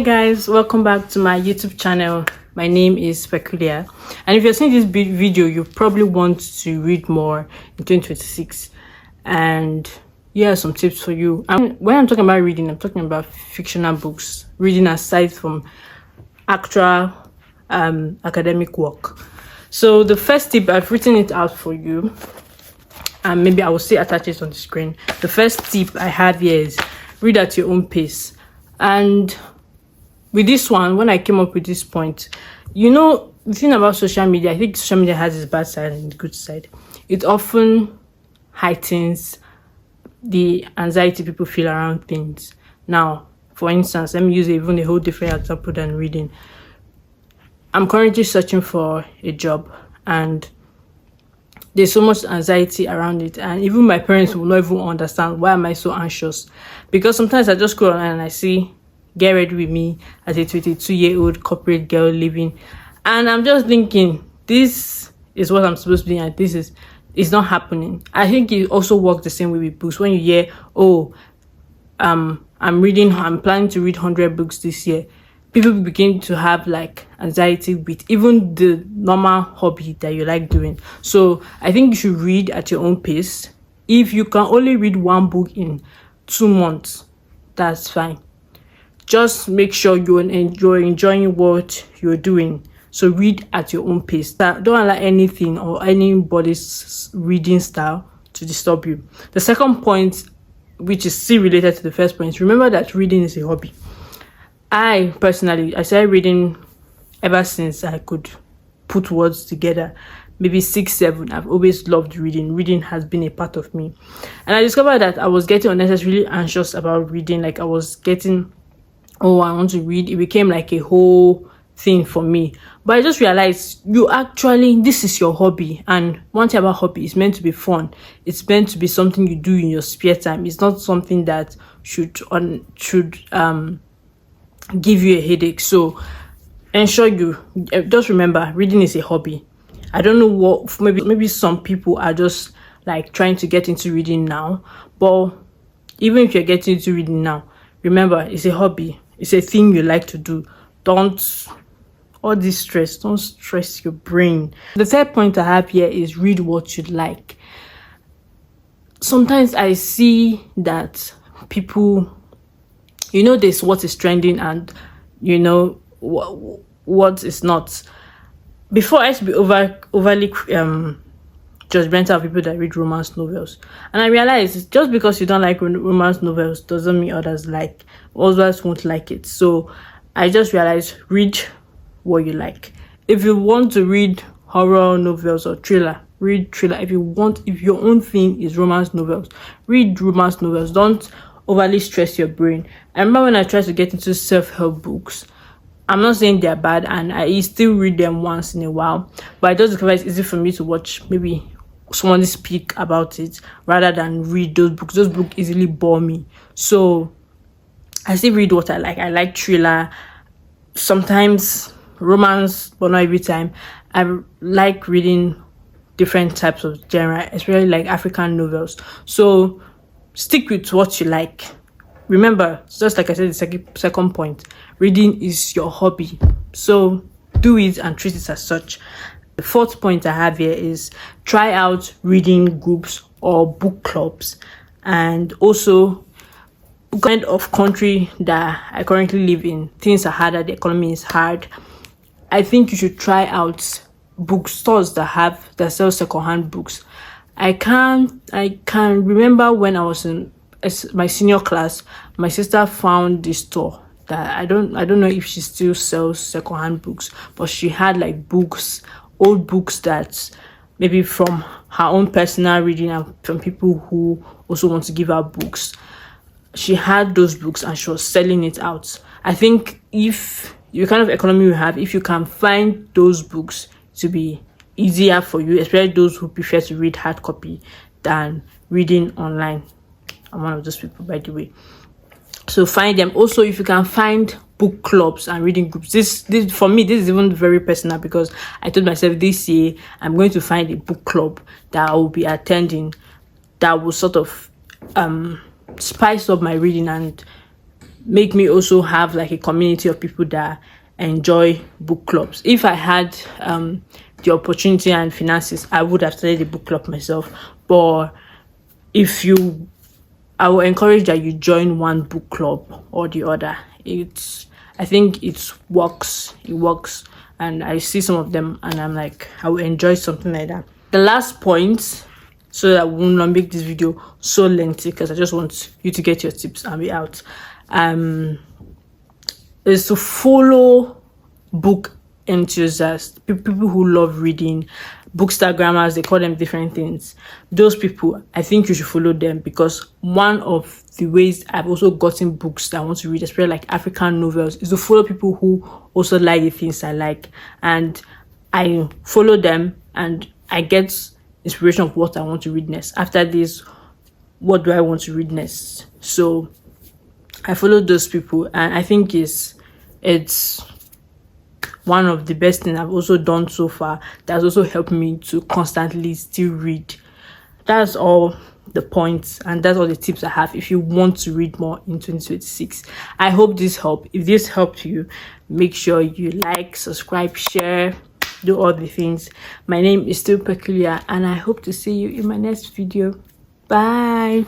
Hi guys, welcome back to my YouTube channel. My name is Peculiar, and if you're seeing this video, you probably want to read more in 2026, and here are some tips for you. When I'm talking about reading, I'm talking about fictional books, reading aside from actual academic work. So the first tip, I've written it out for you, and maybe I will still attach it on the screen. The first tip I have here is read at your own pace. And with this one, when I came up with this point, the thing about social media, I think social media has its bad side and its good side. It often heightens the anxiety people feel around things. Now, for instance, let me use even a whole different example than reading. I'm currently searching for a job, and there's so much anxiety around it, and even my parents will not even understand why am I so anxious, because sometimes I just go online and I see "get ready with me" as a 22-year-old corporate girl living, and I'm just thinking, this is what I'm supposed to be, and it's not happening. I think it also works the same way with books. When you hear, I'm planning to read 100 books this year, people begin to have like anxiety with even the normal hobby that you like doing. So I think you should read at your own pace. If you can only read one book in 2 months, that's fine. Just make sure you're enjoying what you're doing. So read at your own pace. Don't allow anything or anybody's reading style to disturb you. The second point, which is still related to the first point, remember that reading is a hobby. I started reading ever since I could put words together, maybe 6, 7. I've always loved reading. Reading has been a part of me. And I discovered that I was getting unnecessarily anxious about reading. Like I was getting, I want to read. It became like a whole thing for me. But I just realized this is your hobby. And one thing about hobby, it's meant to be fun. It's meant to be something you do in your spare time. It's not something that should give you a headache. So ensure you just remember, reading is a hobby. I don't know what, maybe some people are just like trying to get into reading now, but even if you're getting into reading now, remember, it's a hobby. It's a thing you like to do. Don't stress your brain. The third point I have here is read what you like. Sometimes I see that people, there's what is trending and what is not. Before, I used to be overly judgmental of people that read romance novels, and I realized just because you don't like romance novels doesn't mean others won't like it. So I just realized, read what you like. If you want to read horror novels or thriller, read thriller. If your own thing is romance novels, read romance novels. Don't overly stress your brain. I remember when I tried to get into self-help books, I'm not saying they're bad, and I still read them once in a while, but I just discovered it's easy for me to watch maybe someone speak about it rather than read those books. Those books easily bore me. So I still read what I like. I like thriller, sometimes romance, but not every time. I like reading different types of genre, especially like African novels. So stick with what you like. Remember, just like I said, the second point, reading is your hobby. So do it and treat it as such. The fourth point I have here is try out reading groups or book clubs. And also, kind of country that I currently live in, things are harder, the economy is hard. I think you should try out bookstores that sell secondhand books. I can remember when I was in my senior class, my sister found this store that I don't know if she still sells secondhand books, but she had like old books that maybe from her own personal reading and from people who also want to give her books. She had those books and she was selling it out. I think if your kind of economy you have, if you can find those books to be easier for you, especially those who prefer to read hard copy than reading online. I'm one of those people, by the way. So find them. Also, if you can find book clubs and reading groups, this for me, this is even very personal, because I told myself this year I'm going to find a book club that I will be attending that will sort of spice up my reading and make me also have like a community of people that enjoy book clubs. If I had the opportunity and finances, I would have started a book club myself. But if you, I will encourage that you join one book club or the other. I think it works. It works, and I see some of them, and I'm like, I will enjoy something like that. The last point, so that I will not make this video so lengthy, because I just want you to get your tips and be out. Is to follow book enthusiasts, people who love reading, bookstagrammers, they call them different things. Those people, I think you should follow them, because one of the ways I've also gotten books that I want to read, especially like African novels, is to follow people who also like the things I like, and I follow them and I get inspiration of what I want to read next. After this, what do I want to read next? So I follow those people, and I think it's one of the best things I've also done so far. That's also helped me to constantly still read. That's all the points, and that's all the tips I have if you want to read more in 2026. I hope this helped. If this helped you, make sure you like, subscribe, share, do all the things. My name is still Peculiar, and I hope to see you in my next video. Bye.